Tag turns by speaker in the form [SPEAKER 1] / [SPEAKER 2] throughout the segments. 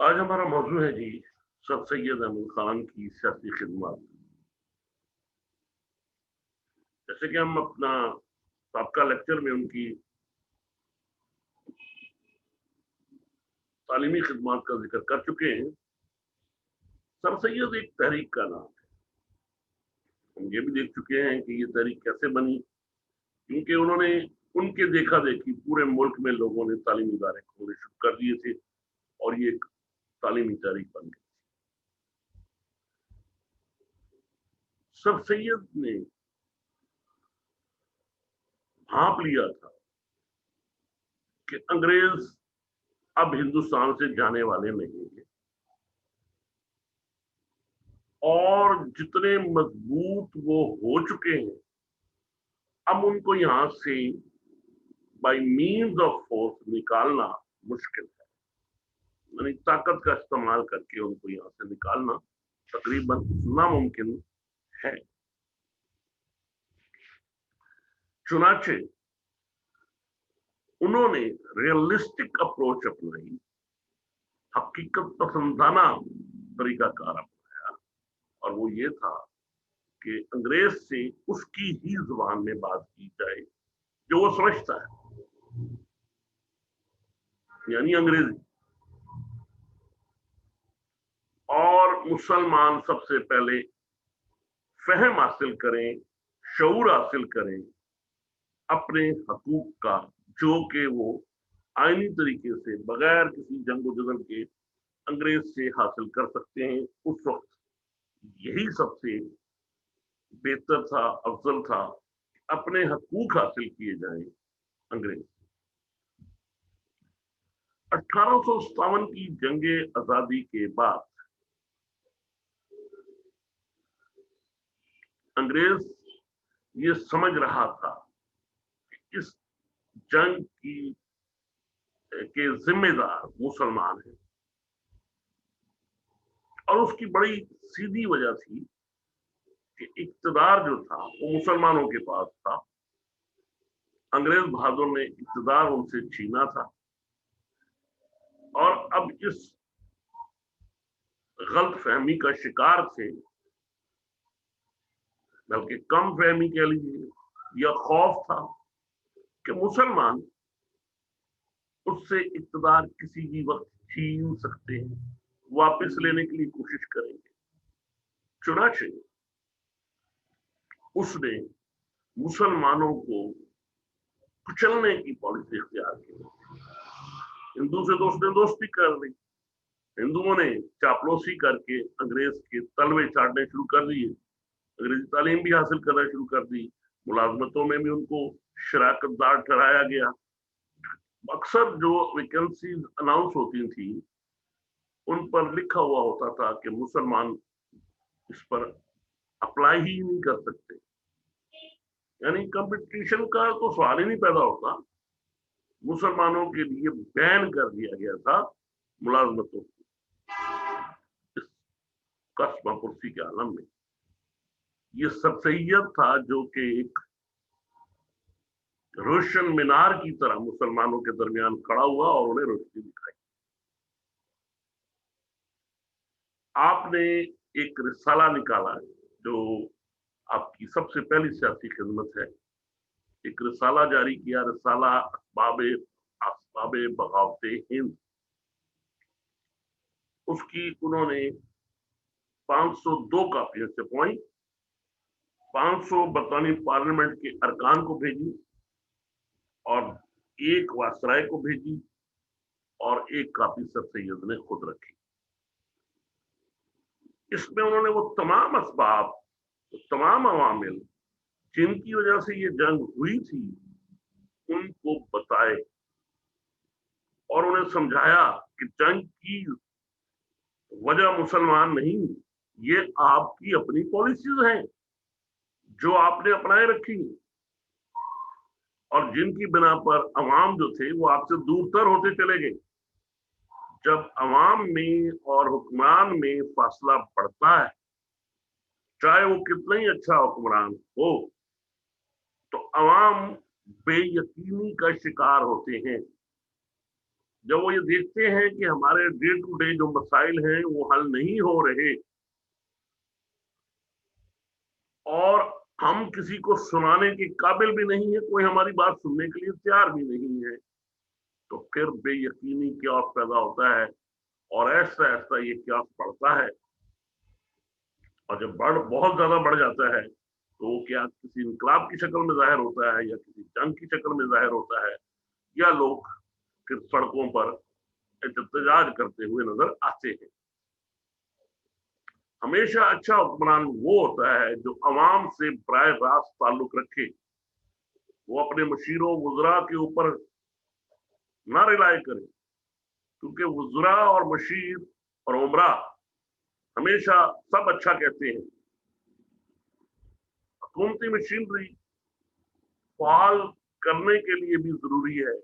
[SPEAKER 1] आज हमारा मौजू है जी सर सैयद अहमद खान की सियासी खिदमत। जैसे कि हम अपना साबका लेक्चर में उनकी तालीमी खिदमत का जिक्र कर चुके हैं। सर सैयद एक तहरीक का नाम है। हम ये भी देख चुके हैं कि ये तहरीक कैसे बनी, क्योंकि उन्होंने उनके देखा देखी पूरे मुल्क में लोगों ने तालीमी इदारे खोलने शुरू कर दिए थे और ये एक तालीमी तहरीक बन गई। सर सैयद ने भांप लिया था कि अंग्रेज अब हिंदुस्तान से जाने वाले नहीं है और जितने मजबूत वो हो चुके हैं अब उनको यहां से बाय मीन्स ऑफ फोर्स निकालना मुश्किल है। यानी ताकत का इस्तेमाल करके उनको यहां से निकालना तकरीबन नामुमकिन है। चुनाचे उन्होंने रियलिस्टिक अप्रोच अपनाई, हकीकत पसंदाना तरीकाकार अपनाया, और वो ये था कि अंग्रेज से उसकी ही जुबान में बात की जाए जो वो समझता है, यानी अंग्रेजी। और मुसलमान सबसे पहले फहम हासिल करें, शऊर हासिल करें अपने हकूक का, जो कि वो आईनी तरीके से बगैर किसी जंगो-जदल के अंग्रेज से हासिल कर सकते हैं। उस वक्त यही सबसे बेहतर था, अफजल था, अपने हकूक हासिल किए जाएं अंग्रेज। 1857 की जंगे आजादी के बाद अंग्रेज ये समझ रहा था कि इस जंग की के जिम्मेदार मुसलमान हैं, और उसकी बड़ी सीधी वजह थी कि इक्तदार जो था वो मुसलमानों के पास था। अंग्रेज बहादुर ने इक्तदार उनसे छीना था और अब इस गलत फहमी का शिकार थे, बल्कि कम फहमी कह लीजिए या खौफ था कि मुसलमान उससे इक्तदार किसी भी वक्त छीन सकते हैं, वापस लेने के लिए कोशिश करेंगे। चुनाचे उसने मुसलमानों को कुचलने की पॉलिसी इख्तियार की। हिंदू से तो उसने दोस्ती कर ली, हिंदुओं ने चापलूसी करके अंग्रेज के तलवे चाटने शुरू कर दिए, अंग्रेजी तालीम भी हासिल करना शुरू कर दी, मुलाजमतों में भी उनको शराकतदार ठहराया गया। अक्सर जो वैकेंसीज अनाउंस होती थी उन पर लिखा हुआ होता था कि मुसलमान इस पर अप्लाई ही नहीं कर सकते, यानी कंपटीशन का तो सवाल ही नहीं पैदा होता। मुसलमानों के लिए बैन कर दिया गया था मुलाजमतों को। इस कस्बा पुरसी के आलम में ये सर सैयद था जो कि एक रोशन मीनार की तरह मुसलमानों के दरमियान खड़ा हुआ और उन्हें रोशनी दिखाई। आपने एक रिसाला निकाला है जो आपकी सबसे पहली सियासी खिदमत है, एक रिसाला जारी किया, रिसाला असबाब बगावत हिंद। उसकी उन्होंने 502 कापियां छपवाई, 500 बरतानी पार्लियामेंट के अरकान को भेजी और एक वासराय को भेजी और एक कापी सर सैयद ने खुद रखी। इसमें उन्होंने वो तमाम असबाब, तमाम अवामिल जिनकी वजह से ये जंग हुई थी उनको बताए और उन्हें समझाया कि जंग की वजह मुसलमान नहीं, ये आपकी अपनी पॉलिसीज हैं जो आपने अपनाए रखी और जिनकी बिना पर अवाम जो थे वो आपसे दूरतर होते चले गए। जब अवाम में और हुक्मरान में फासला बढ़ता है, चाहे वो कितना ही अच्छा हुक्मरान हो, तो अवाम बेयकीनी का शिकार होते हैं। जब वो ये देखते हैं कि हमारे डे टू डे जो मसाइल हैं वो हल नहीं हो रहे और हम किसी को सुनाने के काबिल भी नहीं है, कोई हमारी बात सुनने के लिए तैयार भी नहीं है, तो फिर बेयकीनी क्यास पैदा होता है और ऐसा ऐसा ये क्यास बढ़ता है। और जब बहुत ज्यादा बढ़ जाता है तो वो क्या किसी इनकलाब की शक्ल में जाहिर होता है या किसी जंग की शक्ल में जाहिर होता है, या लोग फिर सड़कों पर एहतजाज करते हुए नजर आते हैं। हमेशा अच्छा हुक्मरान वो होता है जो अवाम से बराह रास्त ताल्लुक रखे, वो अपने मशीरों वज़रा के ऊपर ना रिलाय करे, क्योंकि वज़रा और मशीर और उमरा हमेशा सब अच्छा कहते हैं। हुकूमती मशीनरी फाल करने के लिए भी जरूरी है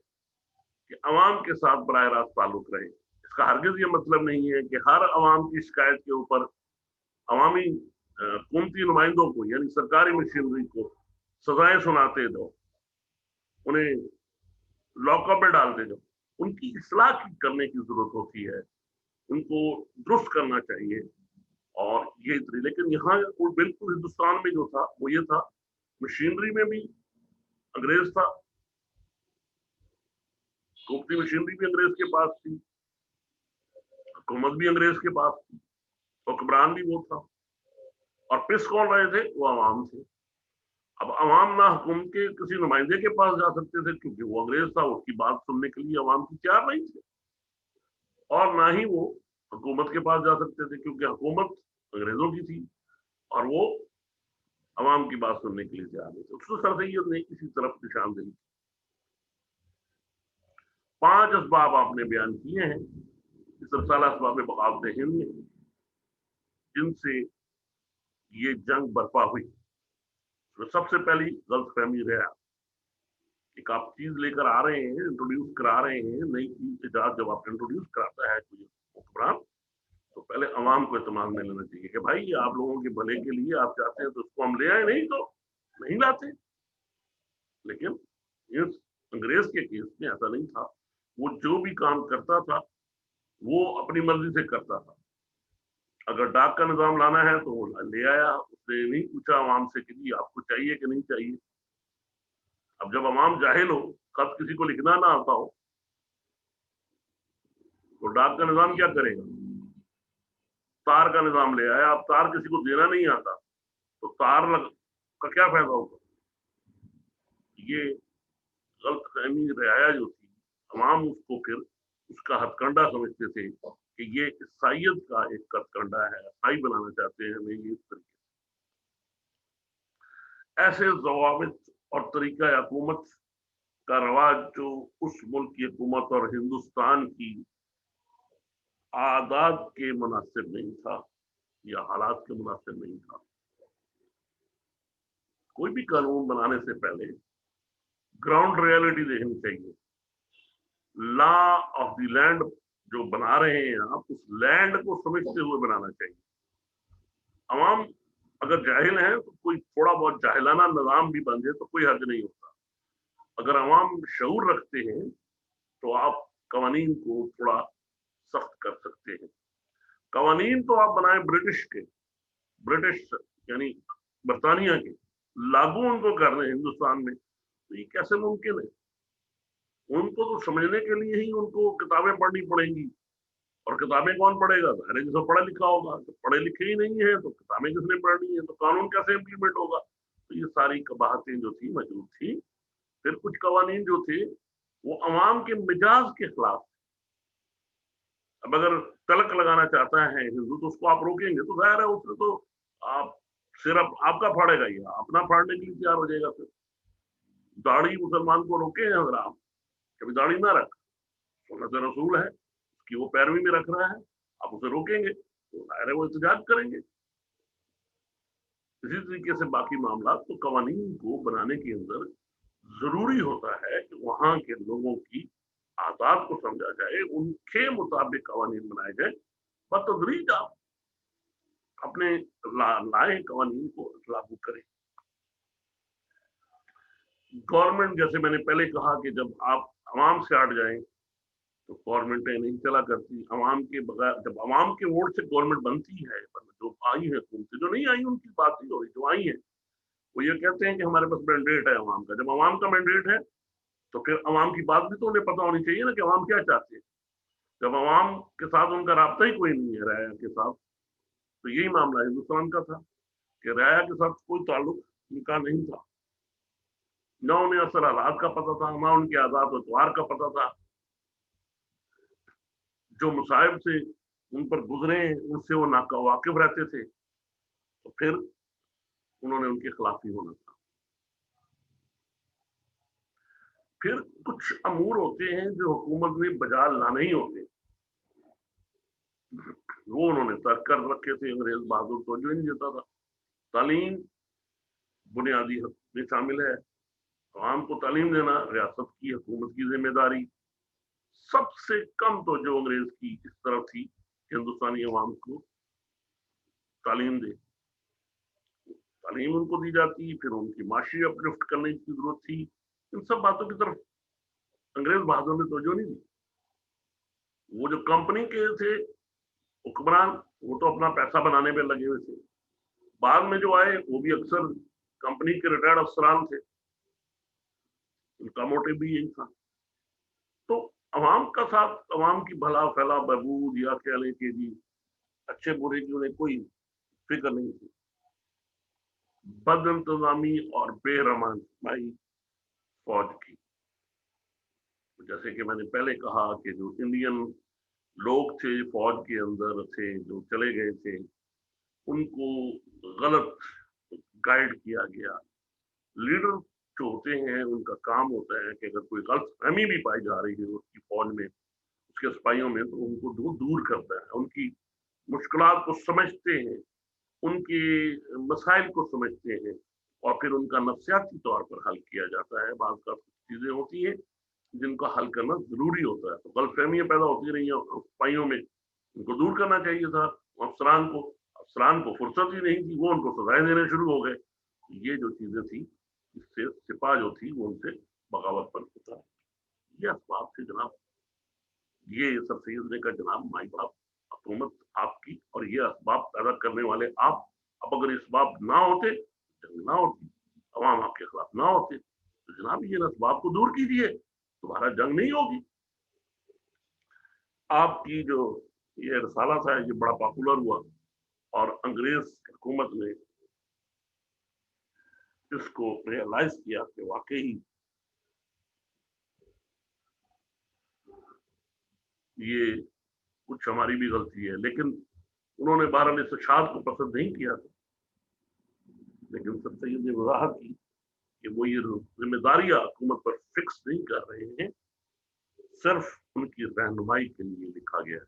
[SPEAKER 1] कि अवाम के साथ बराह रास्त ताल्लुक रहे। इसका हरगिज ये मतलब नहीं है कि हर अवाम की शिकायत के ऊपर अवामी हुकूमती नुमाइंदों को यानी सरकारी मशीनरी को सजाएं सुनाते दो, उन्हें लॉकअप में डालते दो। उनकी इस्लाह करने की जरूरत होती है, उनको दुरुस्त करना चाहिए। और ये लेकिन यहाँ बिल्कुल हिंदुस्तान में जो था वो ये था, मशीनरी में भी अंग्रेज था, हुकूमती मशीनरी भी अंग्रेज के पास थी, हुकूमत भी अंग्रेज के पास थी, हुक्मरान भी वो था, और पिस कौन रहे थे? वो अवाम थे। अब अवाम ना हुकूमत के किसी नुमाइंदे के पास जा सकते थे क्योंकि वो अंग्रेज था, उसकी बात सुनने के लिए अवाम की तैयार नहीं थे, और ना ही वो हुकूमत के पास जा सकते थे क्योंकि हुकूमत अंग्रेजों की थी और वो अवाम की बात सुनने के लिए तैयार नहीं थे। उस सरसैयद ने किसी तरफ निशानदेही। 5 असबाब आपने बयान किए हैं इस रसाला असबाब बगावत हिंद में जिनसे ये जंग बर्पा हुई। तो सबसे पहली गलतफहमी रहा, एक आप चीज लेकर आ रहे हैं, इंट्रोड्यूस करा रहे हैं, नई चीज इजाद जब आप इंट्रोड्यूस कराता है कोई हुक्मरान, तो पहले अवाम को इत्मीनान में लेना चाहिए कि भाई आप लोगों के भले के लिए आप चाहते हैं तो उसको हम ले आए, नहीं तो नहीं लाते। लेकिन इस अंग्रेज के केस में ऐसा नहीं था, वो जो भी काम करता था वो अपनी मर्जी से करता था। अगर डाक का निजाम लाना है तो वो ले आया, उसने नहीं पूछा अवाम से कि जी आपको चाहिए कि नहीं चाहिए। अब जब अवाम जाहिल हो, खत किसी को लिखना ना आता हो, तो डाक का निजाम क्या करेगा? तार का निजाम ले आया। अब तार किसी को देना नहीं आता तो का क्या फायदा होगा? ये गलतफहमी रियाया जो थी, अवाम उसको फिर उसका हथकंडा समझते थे कि ये ईसाइयत का एक हथकंडा है, ईसाई बनाना चाहते हैं हमें ये इस तरीके। ऐसे जवाबित और तरीका हुकूमत का रवाज जो उस मुल्क की हुकूमत और हिंदुस्तान की आदात के मुनासिब नहीं था या हालात के मुनासिब नहीं था। कोई भी कानून बनाने से पहले ग्राउंड रियलिटी देखनी चाहिए। लॉ ऑफ द लैंड जो बना रहे हैं आप, उस लैंड को समझते हुए बनाना चाहिए। अवाम अगर जाहिल है तो कोई थोड़ा बहुत जाहिलाना निजाम भी बन जाए तो कोई हर्ज नहीं होता। अगर अवाम शऊर रखते हैं तो आप कवानीन को थोड़ा सख्त कर सकते हैं। कवानीन तो आप बनाए ब्रिटिश यानी बरतानिया के, लागू उनको कर रहे हैं हिंदुस्तान में, तो ये कैसे मुमकिन है? उनको तो समझने के लिए ही उनको किताबें पढ़नी पड़ेंगी, और किताबें कौन पढ़ेगा? अरे जिसको पढ़ा लिखा होगा। तो पढ़े लिखे ही नहीं है तो किताबें किसने पढ़नी है? तो कानून कैसे इम्प्लीमेंट होगा? तो ये सारी कबाहतें जो थी मौजूद थी। फिर कुछ कवानीन जो थे वो अवाम के मिजाज के खिलाफ। अब अगर तलक लगाना चाहता है हिंदू तो उसको आप रोकेंगे तो जाहिर है उसने तो आप सिर्फ आपका फाड़ेगा, ही अपना फाड़ने के लिए तैयार हो जाएगा। फिर दाढ़ी मुसलमान को रोके हैं अगर आप, कभी दाढ़ी ना रख, सुन्नत रसूल है कि वो पैरवी में रख रहा है, आप उसे रोकेंगे तो जाहिर है वो एहतजाज करेंगे। इसी तरीके से बाकी मामला तो कवानीन को बनाने के अंदर जरूरी होता है कि वहां के लोगों की आदात को समझा जाए, उनके मुताबिक कवानीन बनाए जाए। बतदरीज आप अपने लाए कवानीन को लागू करें। गवर्नमेंट, जैसे मैंने पहले कहा कि जब आप आवाम से हट जाएं तो गवर्नमेंटें नहीं चला करती अवाम के बगैर। जब अवाम के वोट से गवर्नमेंट बनती है, जो आई है हुकूमतें, जो नहीं आई उनकी बात नहीं हो रही, जो आई है वो ये कहते हैं कि हमारे पास मैंडेट है अवाम का। जब अवाम का मैंडेट है तो फिर अवाम की बात भी तो उन्हें पता होनी चाहिए ना कि अवाम क्या चाहते हैं। जब अवाम के साथ उनका राब्ता ही कोई नहीं है राया के साथ, तो यही मामला हिंदुस्तान का था कि राया के साथ कोई ताल्लुक उनका नहीं था, न उन्हें असल हालात का पता था, न उनके आजाद इतवार का पता था। जो मुसाहिब से उन पर गुजरे उनसे वो वाकिफ रहते थे, तो फिर उन्होंने उनके खिलाफ ही होना था। फिर कुछ अमूर होते हैं जो हुकूमत में बजा लाने ही होते, वो उन्होंने तर्क कर रखे थे। अंग्रेज बहादुर तो जो नहीं देता था। तालीम बुनियादी हक में शामिल है। आवाम को तालीम देना रियासत की, हुकूमत की जिम्मेदारी। सबसे कम तो जो अंग्रेज की इस तरफ थी कि हिंदुस्तानी अवाम को तालीम दे, तालीम उनको दी जाती, फिर उनकी माशी अपलिफ्ट करने की जरूरत थी। इन सब बातों की तरफ अंग्रेज बहादुर ने तवज्जो नहीं दी। वो जो कंपनी के थे हुक्मरान, वो तो अपना पैसा बनाने में लगे हुए थे। बाद में जो आए वो भी अक्सर कंपनी के रिटायर्ड अफसरान थे, उनका मोटिव भी यही था। तो अवाम का साथ, अवाम की भला फैला बहबूद या कह लें कि जी अच्छे बुरे की उन्हें कोई फिक्र नहीं थी। बद इंतजामी और बेरहमानी फौज की, जैसे कि मैंने पहले कहा कि जो इंडियन लोग थे फौज के अंदर थे, जो चले गए थे, उनको गलत गाइड किया गया। लीडर जो होते हैं उनका काम होता है कि अगर कोई गलतफहमी भी पाई जा रही है उसकी फौज में, उसके सिपाहियों में, तो उनको दूर करता है। उनकी मुश्किलात को समझते हैं, उनके मसाइल को समझते हैं, और फिर उनका नफ्सियाती तौर पर हल किया जाता है। बात का चीजें होती हैं जिनका हल करना जरूरी होता है। तो गलतफहमियां पैदा होती रही हैं सिपाहियों में, उनको दूर करना चाहिए था। अफसरान को फुर्सत ही नहीं थी, वो उनको सजाएं देने शुरू हो गए। ये जो चीजें थी, इससे सिपाह जो थी वो उनसे बगावत पर होता है। ये असबाब थे जनाब, ये सर सैयद ने कहा जनाब माई बाप हुकूमत आपकी और ये असबाब पैदा करने वाले आप। अब अगर इसबाब ना होते, जंग ना होती, अवाम आपके खिलाफ ना होते, तो जनाब ये असबाब को दूर कीजिए, दोबारा जंग नहीं होगी। आपकी जो ये रसाला था ये बड़ा पॉपुलर हुआ और अंग्रेज हुकूमत ने इसको रियलाइज किया कि वाकई ये कुछ हमारी भी गलती है। लेकिन उन्होंने बहरहाल इस इशाद को पसंद नहीं किया था। लेकिन सर सैयद ने वजाहत की कि वो ये जिम्मेदारियां हुकूमत पर फिक्स नहीं कर रहे हैं, सिर्फ उनकी रहनुमाई के लिए लिखा गया है।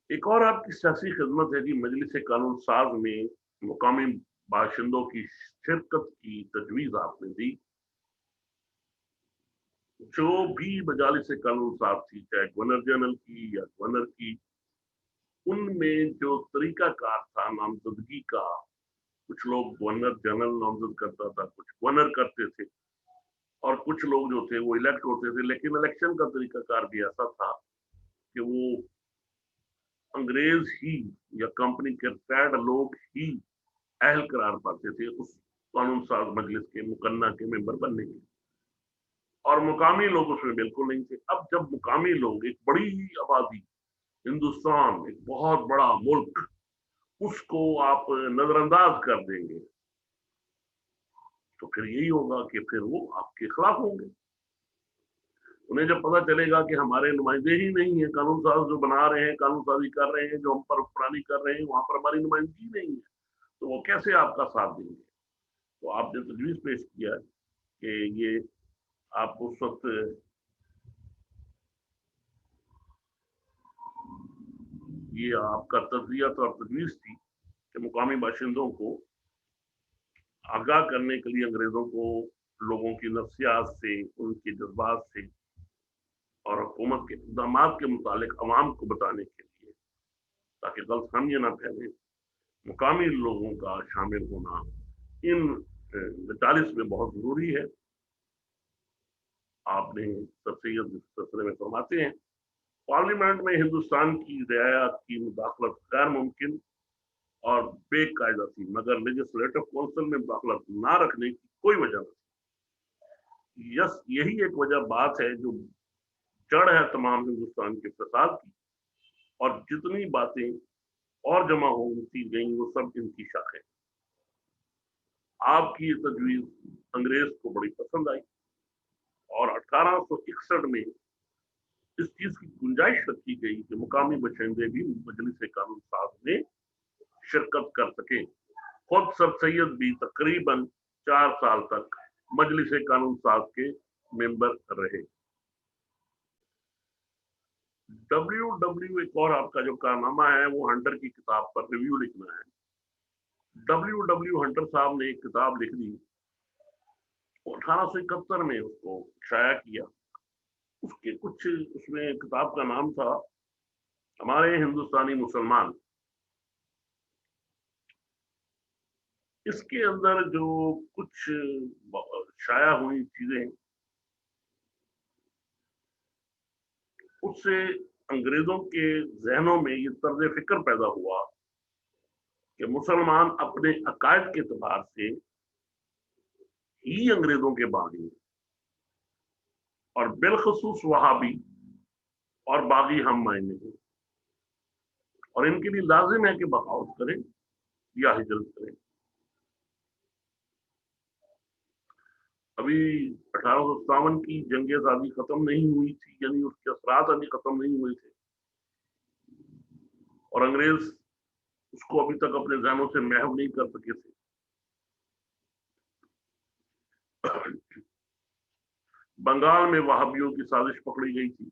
[SPEAKER 1] एक और आपकी सियासी खिदमत है जी, मजलिस कानून साज में मुकामी बाशिंदों की शिरकत की तजवीज आपने दी। जो भी मजालिस कानून साज थी, चाहे गवर्नर जनरल की या गवर्नर की, उनमें जो तरीकाकार था नामजदगी का, कुछ लोग गवर्नर जनरल नामजद करता था, कुछ गवर्नर करते थे, और कुछ लोग जो थे वो इलेक्ट होते थे। लेकिन इलेक्शन का तरीकाकार भी ऐसा था कि वो अंग्रेज ही या कंपनी के रिटायर्ड लोग ही अहल करार पाते थे उस कानून साज मजलिस के मुकन्ना के मेंबर बनने के, और मुकामी लोग उसमें बिल्कुल नहीं थे। अब जब मुकामी लोग, एक बड़ी आबादी, हिंदुस्तान एक बहुत बड़ा मुल्क, उसको आप नजरअंदाज कर देंगे, तो फिर यही होगा कि फिर वो आपके खिलाफ होंगे। उन्हें जब पता चलेगा कि हमारे नुमाइंदे ही नहीं है, कानून साज जो बना रहे हैं, कानून साजी कर रहे हैं, जो हम पर हुक्मरानी कर रहे हैं, वहां पर हमारी नुमाइंदगी नहीं है, तो वो कैसे आपका साथ देंगे। तो आपने तजवीज पेश किया कि ये आप उस वक्त ये आपका तजवियत और तजवीज थी कि मुकामी बाशिंदों को आगाह करने के लिए अंग्रेजों को लोगों की नफ्सियात से, उनके जज्बात से और हुकूमत के इकदाम के मुतालिक अवाम को बताने के लिए, ताकि गलतफहमियां ना फैले, मुकामी लोगों का शामिल होना इन मजालिस में बहुत जरूरी है। आपने सर सैयद इस सिलसिले में फरमाते हैं, पार्लियामेंट में हिंदुस्तान की रियायत की मुदाखलत गैर मुमकिन और बेकायदा थी, मगर लेजिस्लेटिव काउंसिल में मुदाखलत ना रखने की कोई वजह नहीं। यस, यही एक वजह बात है जो जड़ है तमाम हिंदुस्तान के फसाद की, और जितनी बातें और जमा होती गई वो सब इनकी शाखें। आपकी ये तजवीज अंग्रेज को बड़ी पसंद आई और 1861 में इस चीज की गुंजाइश रखी गई कि मुकामी बशिंदे भी मजलिस कानून साज में शिरकत कर सके। खुद सर सैयद भी तकरीबन 4 साल तक मजलिस कानून साज के मेंबर रहे। एक और आपका जो कारनामा है वो हंटर की किताब पर रिव्यू लिखना है। हंटर साहब ने एक किताब लिख दी, 1871 में उसको शाया किया। उसके कुछ उसमें किताब का नाम था हमारे हिंदुस्तानी मुसलमान। इसके अंदर जो कुछ शाया हुई चीजें, उससे अंग्रेजों के जहनों में ये तर्ज फिक्र पैदा हुआ कि मुसलमान अपने अकायद के एतबार से ही अंग्रेजों के बागी, और बिलखसूस वहाबी और बागी हम मायने हैं, और इनके लिए लाजिम है कि बगावत करें या हिजरत करें। अभी 1857 की जंग आजादी खत्म नहीं हुई थी, यानी उसके असरात अभी खत्म नहीं हुए थे, और अंग्रेज उसको अभी तक अपने जहनों से महव नहीं कर सके थे। बंगाल में वहाबियों की साजिश पकड़ी गई थी,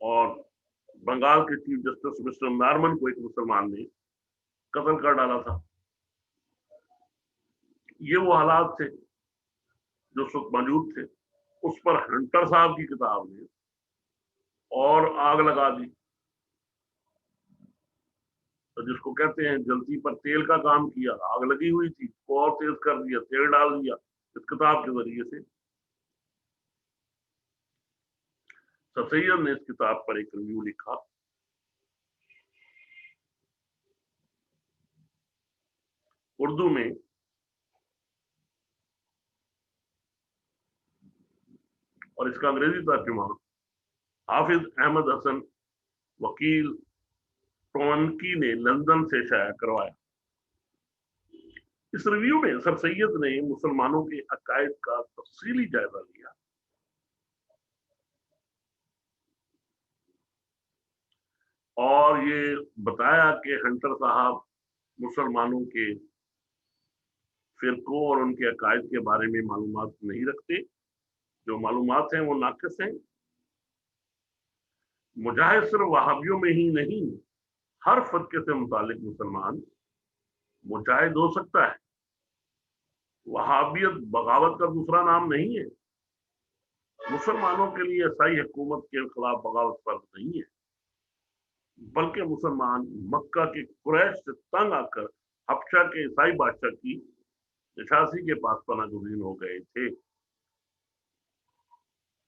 [SPEAKER 1] और बंगाल के चीफ जस्टिस मिस्टर नार्मन को एक मुसलमान ने कत्ल कर डाला था। ये वो हालात थे जो उस वक्त मौजूद थे। उस पर हंटर साहब की किताब ने और आग लगा दी, तो जिसको कहते हैं जलती पर तेल का काम किया। आग लगी हुई थी, को और तेज कर दिया, तेल डाल दिया इस किताब के जरिए से। सर सैयद ने इस किताब पर एक रिव्यू लिखा। उर्दू में और इसका अंग्रेजी तर्जुमा हाफिज अहमद हसन वकील टोनकी ने लंदन से शाया करवाया। इस रिव्यू में सर सैयद ने मुसलमानों के अकायद का तफसीली जायजा लिया, और ये बताया कि हंटर साहब मुसलमानों के फिरकों और उनके अकायद के बारे में मालूमात नहीं रखते। जो मालूमात हैं वो नाकिस हैं। मुजाहिद सिर्फ वहाबियों में ही नहीं, हर फतके से मुतालिक मुसलमान मुजाहिद हो सकता है। वहाबियत बगावत का दूसरा नाम नहीं है। मुसलमानों के लिए ईसाई हुकूमत के खिलाफ बगावत फर्ज नहीं है, बल्कि मुसलमान मक्का के कुरैश से तंग आकर हबशा के ईसाई बादशाह की निशासी के पास पनाह गुज़ीर हो गए थे।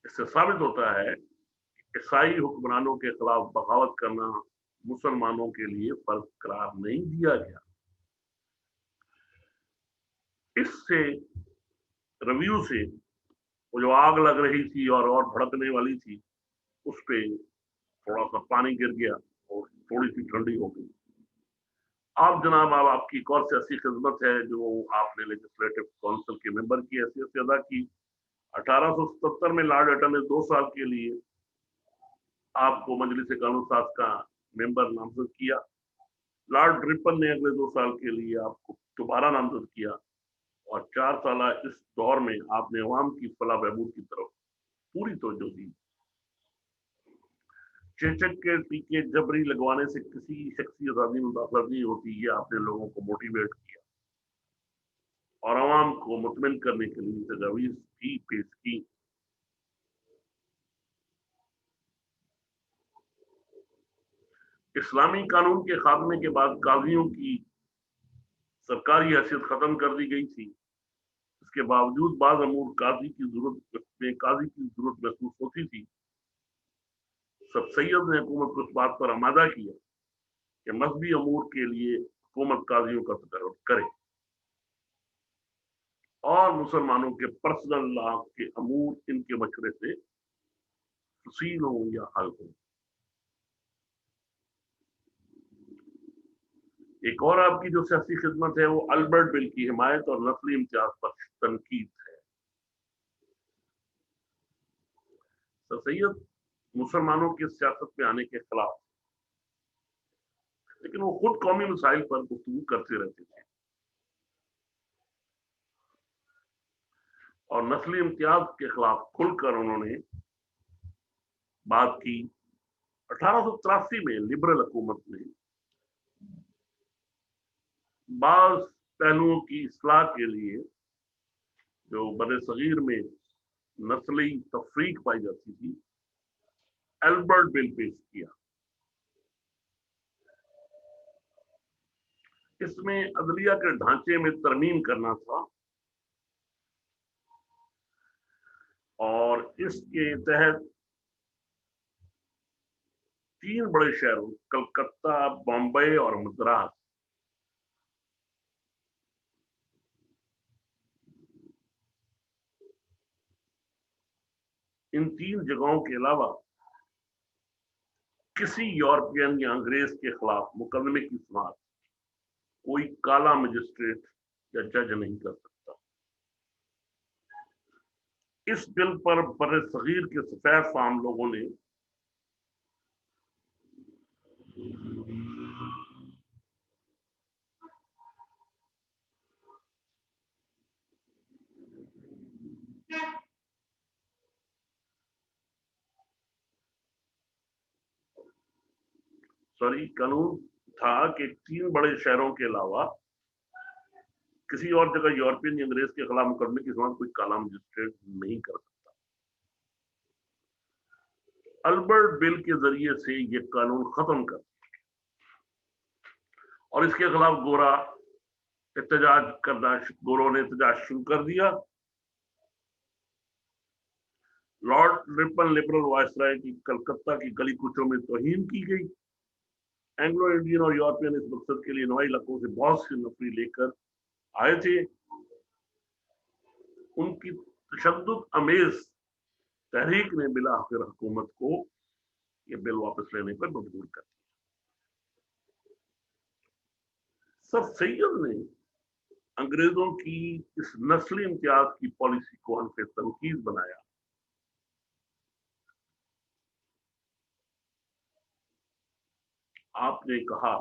[SPEAKER 1] इससे साबित होता है कि ईसाई हुक्मरानों के खिलाफ बगावत करना मुसलमानों के लिए फर्ज करार नहीं दिया गया। इससे रिव्यू से वो जो आग लग रही थी और भड़कने वाली थी, उस पे थोड़ा सा पानी गिर गया और थोड़ी सी ठंडी हो गई। आप जनाब, अब आपकी एक और सियासी खिदमत है जो आपने लेजिस्लेटिव काउंसिल के मेंबर की हैसियत से अदा की। 1877 में लॉर्ड एटन ने 2 साल के लिए आपको मजलिस कानून साज का मेंबर नामजद किया। लॉर्ड रिपन ने अगले 2 साल के लिए आपको दोबारा नामजद किया, और 4 साल इस दौर में आपने अवाम की फलाह बहबूद की तरफ पूरी तवज्जो दी। चेचक के टीके जबरी लगवाने से किसी शख्सी आजादी में दाखिल नहीं होती, ये आपने लोगों को मोटिवेट किया और आवाम को मुतमिन करने के लिए तजावीज भी पेश की। इस्लामी कानून के खात्मे के बाद काजियों की सरकारी हैसियत खत्म कर दी गई थी। इसके बावजूद बाज अमूर काजी की जरूरत महसूस होती थी। सर सैयद ने हुकूमत को इस बात पर आमादा किया कि मजहबी अमूर के लिए हुकूमत काजियों का तकर्रुर करे और मुसलमानों के पर्सनल लॉ के अमूर इनके मशवरे से तफसील हो या हल हो। एक और आपकी जो सियासी खिदमत है वो अल्बर्ट बिल की हिमायत और नस्ली इम्तियाज पर तनकीद है। सर सैयद मुसलमानों के सियासत में आने के खिलाफ, लेकिन वो खुद कौमी मसाइल पर गुफ्तगू करते रहते थे और नस्ली इम्तियाज के खिलाफ खुलकर उन्होंने बात की। 1883 में लिबरल हुकूमत ने बाज पहलुओं की इस्लाह के लिए जो बड़े सगीर में नस्ली तफरीक पाई जाती थी, अल्बर्ट बिल पेश किया। इसमें अदलिया के ढांचे में तरमीम करना था और इसके तहत 3 बड़े शहरों कलकत्ता, बॉम्बे और मद्रास, इन 3 जगहों के अलावा किसी यूरोपियन या अंग्रेज के खिलाफ मुकदमे की सुनवाई कोई काला मजिस्ट्रेट या जज नहीं कर सकता। इस बिल पर बड़े सगीर के सफेद फाम लोगों ने कानून था कि 3 बड़े शहरों के अलावा किसी और जगह यूरोपियन या अंग्रेज के खिलाफ मुकदमे की सुनवाई कोई काला मजिस्ट्रेट नहीं कर सकता। अल्बर्ट बिल के जरिए से यह कानून खत्म कर और इसके खिलाफ गोरों ने एहतजाज शुरू कर दिया। लॉर्ड रिपन लिबरल वायसराय की कलकत्ता की गली कुचों में तौहीन की गई। एंग्लो इंडियन और यूरोपियन इस मकसद के लिए नवाई इलाकों से बहुत सी नफरी लेकर आए थे। उनकी तशद्दुद अमेज तहरीक ने बिला आखिर हुकूमत को यह बिल वापस लेने पर मजबूर कर दिया। सर सैयद ने अंग्रेजों की इस नस्ली इम्तियाज की पॉलिसी को हल्के तनकीद बनाया। आपने कहा,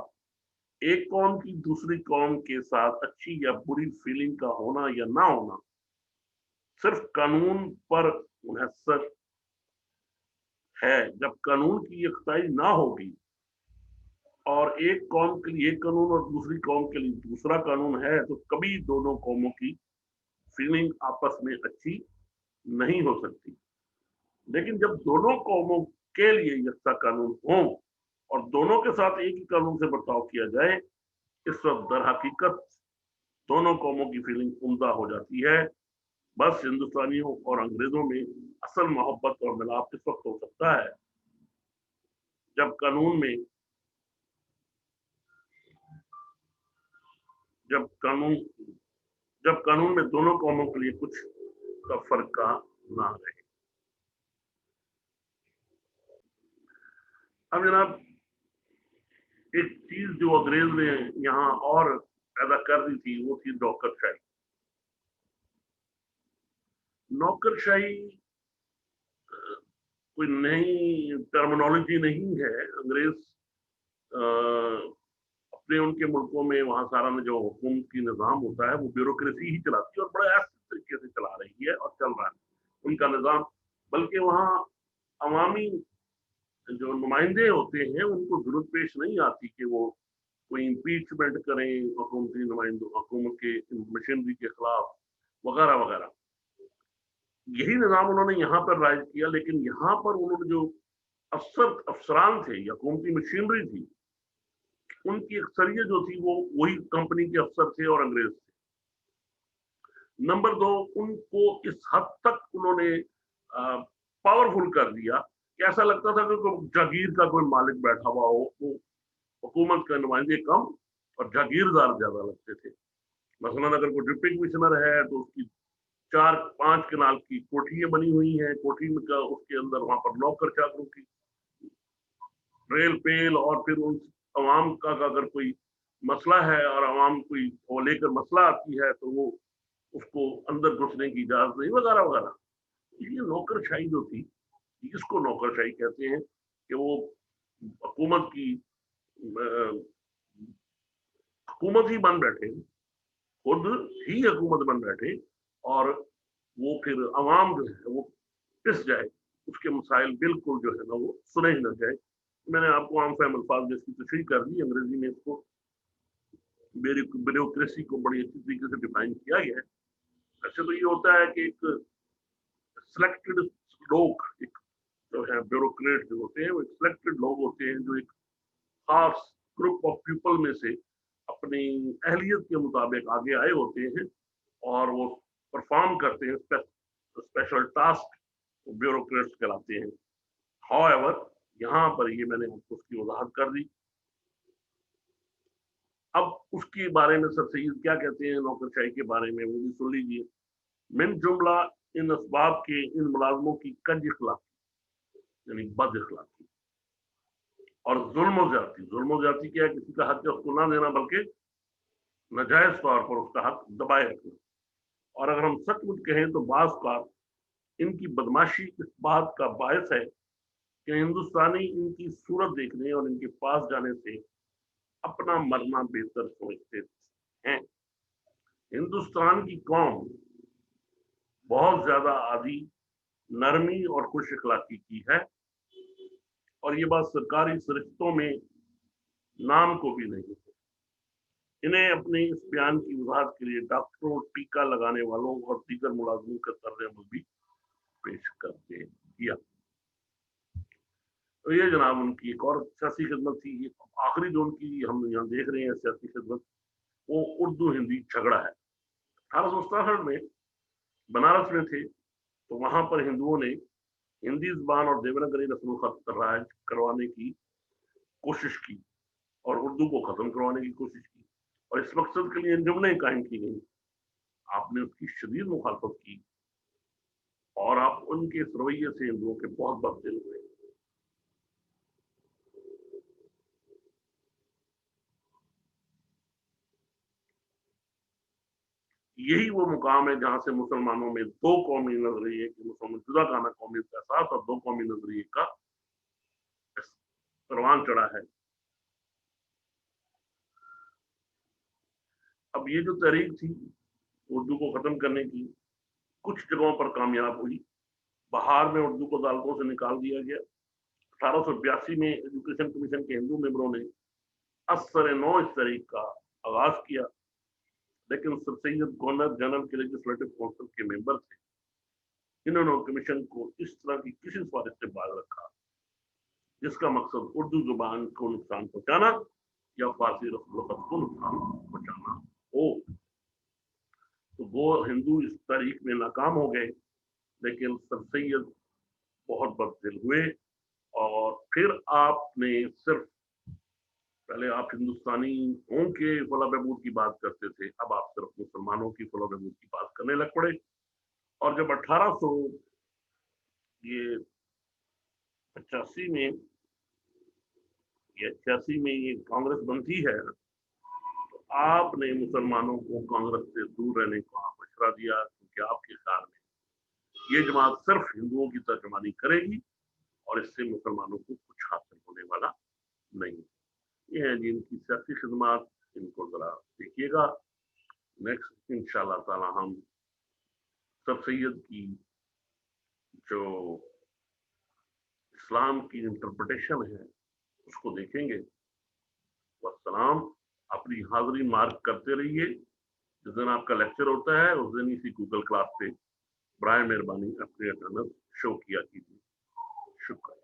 [SPEAKER 1] एक कौम की दूसरी कौम के साथ अच्छी या बुरी फीलिंग का होना या ना होना सिर्फ कानून पर मुनहसर है। जब कानून की यकताई ना होगी और एक कौम के लिए एक कानून और दूसरी कौम के लिए दूसरा कानून है, तो कभी दोनों कौमों की फीलिंग आपस में अच्छी नहीं हो सकती। लेकिन जब दोनों कौमों के लिए यकसा कानून हो और दोनों के साथ एक ही कानून से बर्ताव किया जाए, इस वक्त दर हकीकत दोनों कौमों की फीलिंग उम्दा हो जाती है। बस हिंदुस्तानियों और अंग्रेजों में असल मोहब्बत और मिलाप इस वक्त हो सकता है जब कानून में दोनों कौमों के लिए कुछ का फर्क ना रहे। अब जनाब, एक चीज जो अंग्रेज ने यहाँ और पैदा कर दी थी वो थी नौकरशाही। नौकरशाही कोई नई टर्मिनोलॉजी नहीं है। अंग्रेज अपने उनके मुल्कों में वहां सारा जो हुकूमती निज़ाम होता है वो ब्यूरोक्रेसी ही चलाती है और बड़ा ऐसे तरीके से चला रही है और चल रहा है उनका निज़ाम। बल्कि वहाँ अवामी जो नुमाइंदे होते हैं उनको जरूरत पेश नहीं आती कि वो कोई इम्पीचमेंट करें हुकूमती नुमाइंदों, हुकूमत के मशीनरी के खिलाफ वगैरह वगैरह। यही निज़ाम उन्होंने यहाँ पर राइज किया। लेकिन यहाँ पर उन्होंने जो अफसरान थे या हुकूमती मशीनरी थी, उनकी अक्सरियत जो थी वो वही कंपनी के अफसर थे और अंग्रेज थे। नंबर 2, उनको इस हद तक उन्होंने पावरफुल कर दिया कि ऐसा लगता था कि जागीर का कोई मालिक बैठा हुआ हो, वो हुकूमत के नुमाइंदे कम और जागीरदार ज्यादा लगते थे। मसलन अगर कोई डिप्टी कमिश्नर है तो उसकी 4-5 कनाल की कोठियां बनी हुई हैं, कोठी में का उसके अंदर वहां पर नौकर चाकरों की रेल पेल, और फिर उन अवाम का अगर कोई मसला है और अवाम कोई वो लेकर मसला आती है तो वो उसको अंदर घुसने की इजाजत नहीं, वगैरह वगैरह। ये नौकरशाही जो थी, इसको नौकरशाही कहते हैं कि वो हुकूमत की हुकूमत ही बन बैठे, खुद ही हुकूमत बन बैठे, और वो फिर अवाम जो है वो पिस जाए, उसके मसाइल बिल्कुल जो है ना वो सुने ही ना जाए। मैंने आपको आम फहम अल्फाज में इसकी तशरीह कर दी, अंग्रेजी में इसको ब्यूरोक्रेसी को बड़ी अच्छी तरीके से डिफाइन किया गया है। अच्छा, तो ये होता है कि एक सिलेक्टेड लोग, एक जो है ब्यूरोक्रेट जो होते हैं, वो एक सिलेक्टेड लोग होते हैं जो एक खास ग्रुप ऑफ पीपल में से अपनी अहलियत के मुताबिक आगे आए होते हैं और वो परफॉर्म करते हैं स्पेशल टास्क, ब्यूरोक्रेट्स कहलाते हैं। हाउएवर, यहाँ पर ये मैंने आपको उसकी वजाहत कर दी। अब उसके बारे में सर सैयद क्या कहते हैं नौकरशाही के बारे में, वो भी सुन लीजिए। मिन जुमला इन असबाब के इन मुलाजमों की कज इखलाकी, यानी बद इखलाकी और जुल्म ज्यादती क्या है, किसी का हक उसको ना देना, बल्कि नाजायज तौर पर उसका हक दबाए रखना। और अगर हम सचमुच कहें तो बाज़ औक़ात इनकी बदमाशी इस बात का बायस है कि हिंदुस्तानी इनकी सूरत देखने और इनके पास जाने से अपना मरना बेहतर समझते हैं। हिंदुस्तान की कौम बहुत ज्यादा आदी नरमी और खुश अखलाकी की है, और ये बात सरकारी सरिश्तों में नाम को भी नहीं है। इन्हें अपने इस बयान की वजाहत के लिए डॉक्टरों, टीका लगाने वालों और दीगर मुलाजिमों का तर्ज अमल भी पेश करते किया। तो ये जनाब उनकी एक और सियासी खिदमत थी। आखिरी जो उनकी हम यहाँ देख रहे हैं सियासी खिदमत, वो उर्दू हिंदी झगड़ा है। 1867 में बनारस में थे, तो वहां पर हिंदुओं ने हिंदी जुबान और देवनागरी रस्म खत राज करवाने की कोशिश की और उर्दू को खत्म करवाने की कोशिश की, और इस मकसद के लिए अंजुमनें कायम की गई। आपने उसकी शदीद मुखालफत की और आप उनके इस रवैये से हिंदुओं के बहुत बददिल हुए। यही वो मुकाम है जहां से मुसलमानों में दो कौमी नजरिए की मुसलमान जुदा खाना कौमी का एहसास और दो कौमी नजरिए का परवान चढ़ा है। अब ये जो तहरीक थी उर्दू को खत्म करने की, कुछ जगहों पर कामयाब हुई। बहार में उर्दू को अदालतों से निकाल दिया गया। 1882 में एजुकेशन कमीशन के हिंदू मेंबरों ने असर नौ इस तहरीक का आगाज किया, लेकिन सर सैयद गवर्नर जनरल के लेजिस्लेटिव काउंसिल के मेंबर थे। इन्होंने कमीशन को इस तरह की किसी सिफारिश से बाज रखा जिसका मकसद उर्दू जुबान को नुकसान पहुंचाना या फारसी रस्म को नुकसान पहुंचाना हो। तो वो हिंदू इस तारीख में नाकाम हो गए, लेकिन सर सैयद बहुत बददिल हुए। और फिर आपने सिर्फ, पहले आप हिंदुस्तानियों के फलाह बहबूद की बात करते थे, अब आप सिर्फ मुसलमानों की फलाह बहबूद की बात करने लग पड़े। और जब 1885 में या 86 में ये कांग्रेस बनती है, तो आपने मुसलमानों को कांग्रेस से दूर रहने का मशवरा दिया, क्योंकि आपके ख्याल में ये जमात सिर्फ हिंदुओं की तर्जमानी करेगी और इससे मुसलमानों को कुछ हासिल होने वाला नहीं। ये है जी इनकी सियासी खिदमत, इनको जरा देखिएगा। नेक्स्ट इंशाल्लाह ताला हम सर सैयद की जो इस्लाम की इंटरप्रिटेशन है उसको देखेंगे। वस्सलाम। अपनी हाजिरी मार्क करते रहिए। जिस दिन आपका लेक्चर होता है उस दिन इसी गूगल क्लास पे बराए मेहरबानी अपनी अटेंडेंस शो किया कीजिए। शुक्रिया।